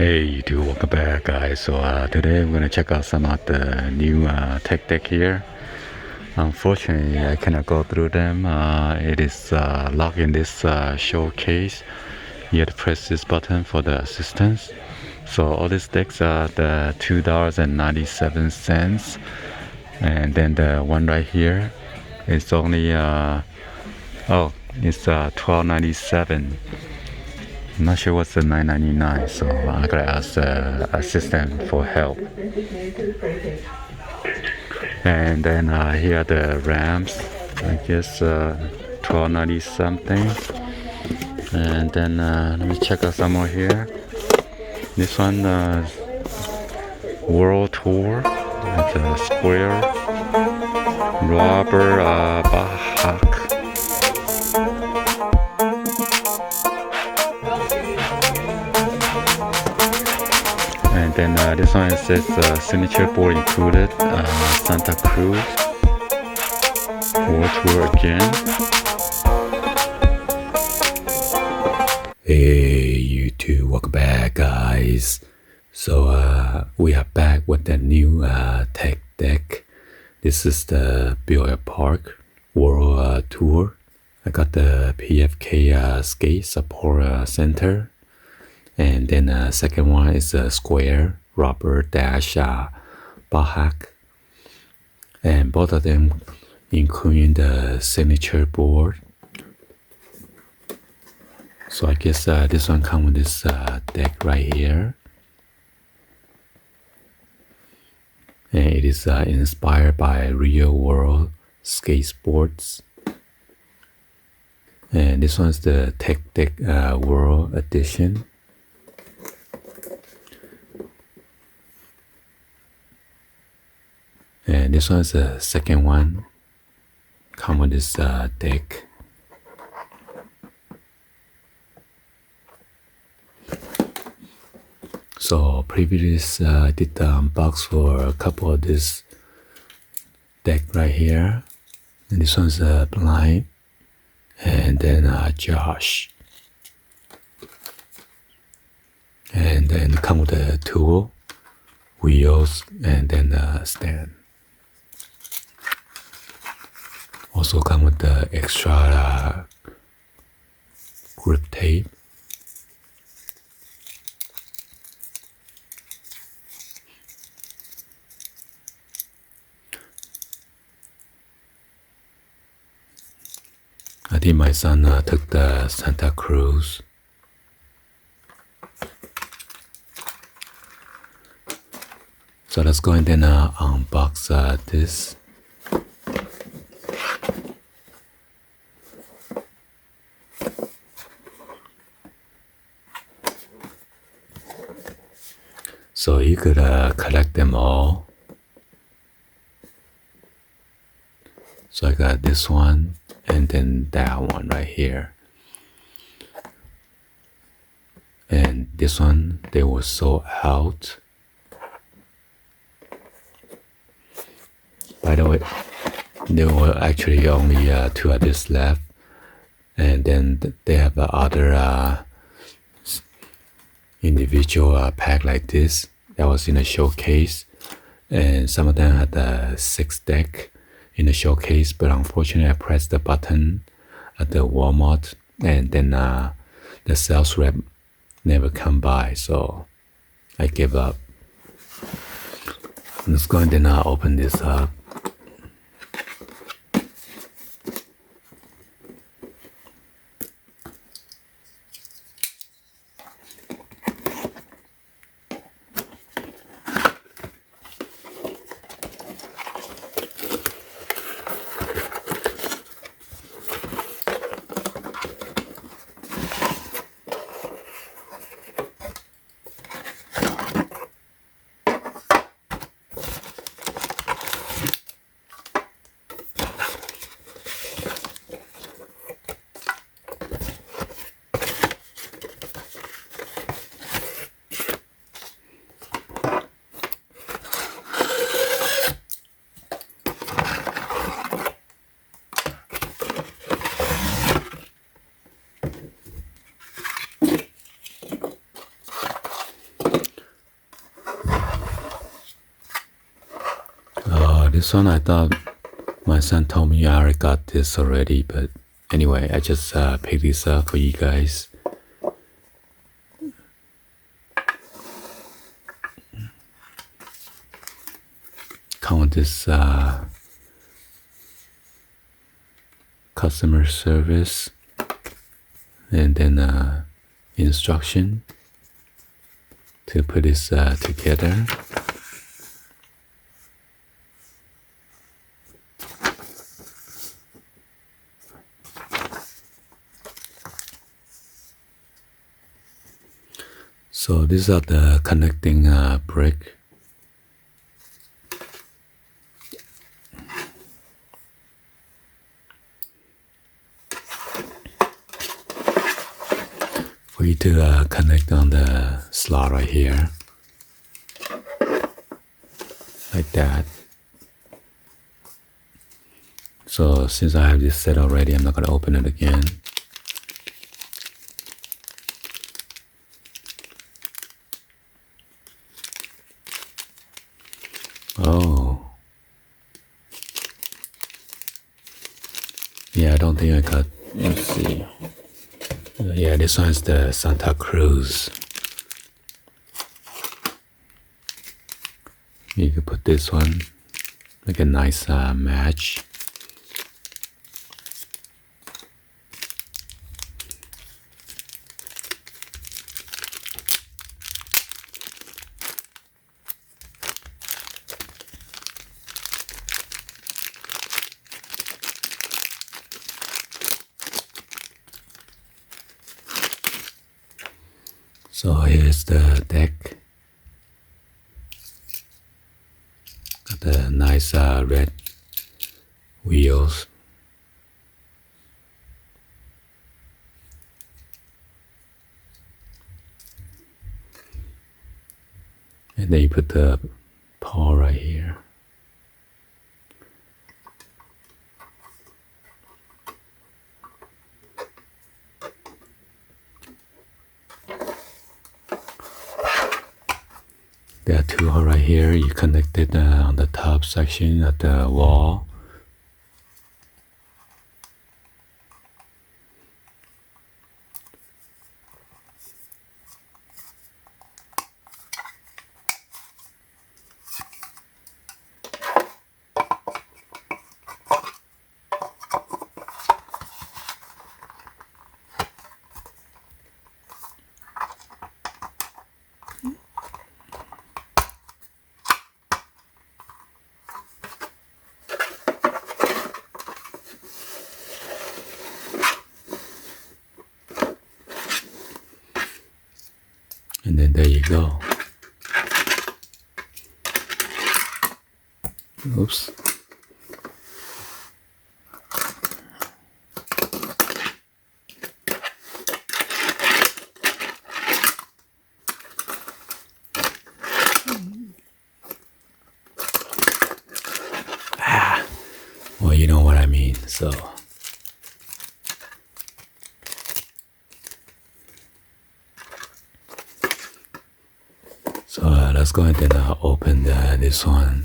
Hey YouTube, welcome back guys. Today we're gonna check out some of the new tech deck here. Unfortunately I cannot go through them. It is locked in this showcase. You have to press this button for the assistance. So all these decks are the $2.97, and then the one right here is only it's $12.97. I'm not sure what's the $9.99, so I gotta ask the assistant for help. And then here are the ramps, I guess $12.90 something. And then let me check out some more here. This one, World Tour, it's a square, rubber Bahak. And then this one says signature board included, Santa Cruz, World Tour again. Hey YouTube, welcome back guys. So we are back with the new tech deck. This is the Bel Park World Tour. I got the PFK skate support center. And then second one is a square rubber dash Bahak, and both of them including the signature board. So I guess this one comes with this deck right here, and it is inspired by real world skateboards. And this one's the Tech Deck World Edition. And this one is the second one. Come with this deck. So previously I did the unbox for a couple of this deck right here. And this one's blind. And then Josh. And then come with the tool, wheels, and then the stand. Also come with the extra grip tape. I think my son took the Santa Cruz. So let's go and then unbox this. So you could collect them all. So I got this one and then that one right here. And this one, they were sold out. By the way, there were actually only 2 of this left. And then they have other individual pack like this that was in a showcase, and some of them had the 6 deck in the showcase, but unfortunately I pressed the button at the Walmart and then the sales rep never come by, so I gave up. Let's go and then open this up. this one I thought my son told me I already got this already, but anyway, I just picked this up for you guys. Come with this customer service and then instruction to put this together. So these are the connecting brick. For you to connect on the slot right here, like that. So since I have this set already, I'm not going to open it again. Oh. Yeah, I don't think I got, let's see. Yeah, this one's the Santa Cruz. You could put this one, like a nice match. So here's the deck. Got the nice red wheels. And then you put the paw right here. There are two holes right here. You connect it on the top section of the wall. And then there you go. Oops. Well, you know what I mean, so. So let's go ahead and open this one.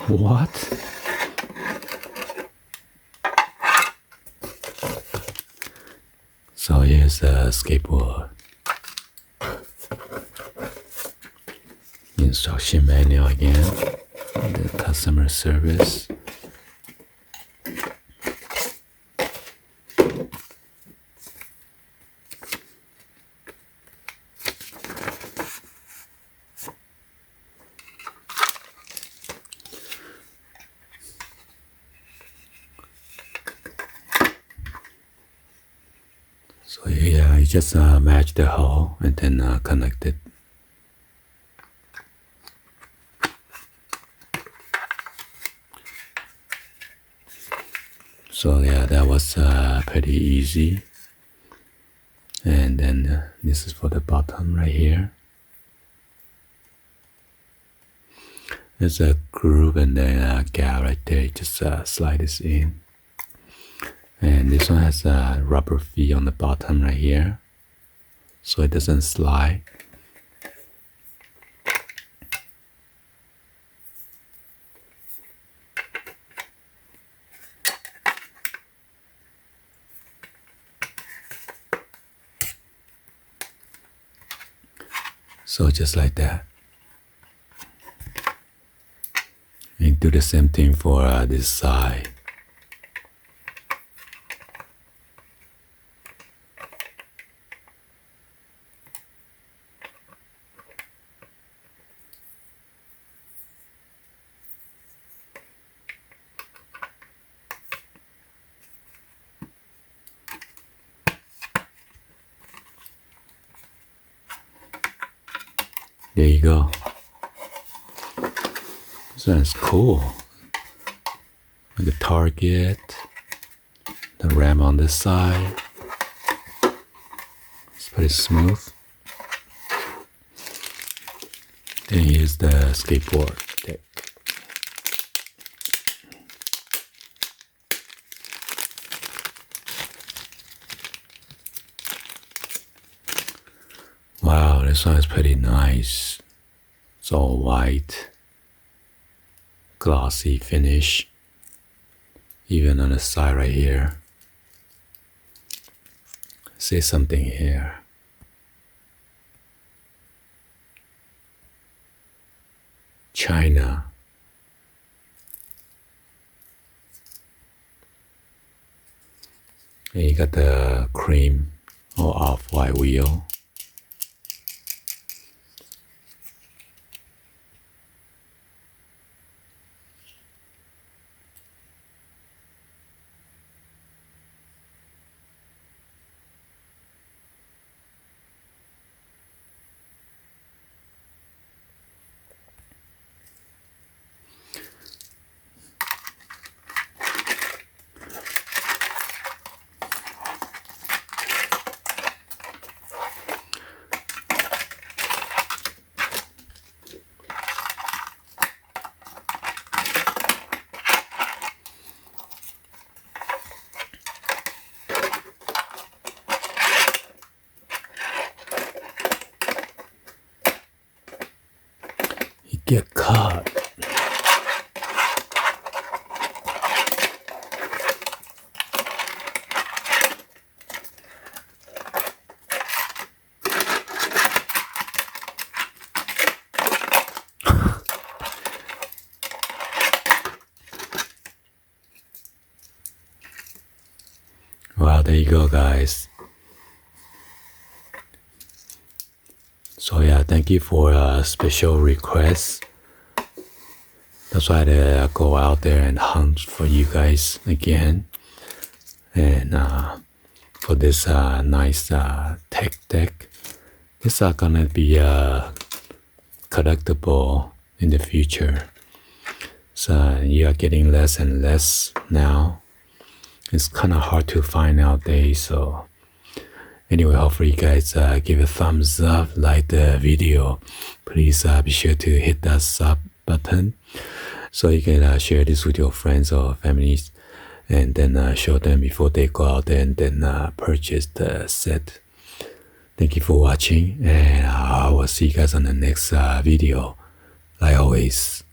What? So here's the skateboard. Instruction manual again. The customer service. So yeah, you just match the hole and then connect it. So yeah, that was pretty easy. And then this is for the bottom right here. There's a groove and then a gap right there. Just slide this in. And this one has a rubber feet on the bottom right here, so it doesn't slide. So just like that. And do the same thing for this side. There you go. Sounds cool. Like a target, the ram on this side. It's pretty smooth. Then here's the skateboard deck. Wow, this one is pretty nice. It's all white, glossy finish, even on the side right here. Say something here. China. And you got the cream or off-white wheel. Get caught. Wow, there you go, guys. So yeah, thank you for a special request. That's why I go out there and hunt for you guys again. And for this nice tech deck, this are gonna be collectible in the future. So you are getting less and less now. It's kind of hard to find nowadays. So anyway, hopefully you guys give a thumbs up, like the video. Please be sure to hit that sub button so you can share this with your friends or families, and then show them before they go out there and then purchase the set. Thank you for watching, and I will see you guys on the next video. Like always.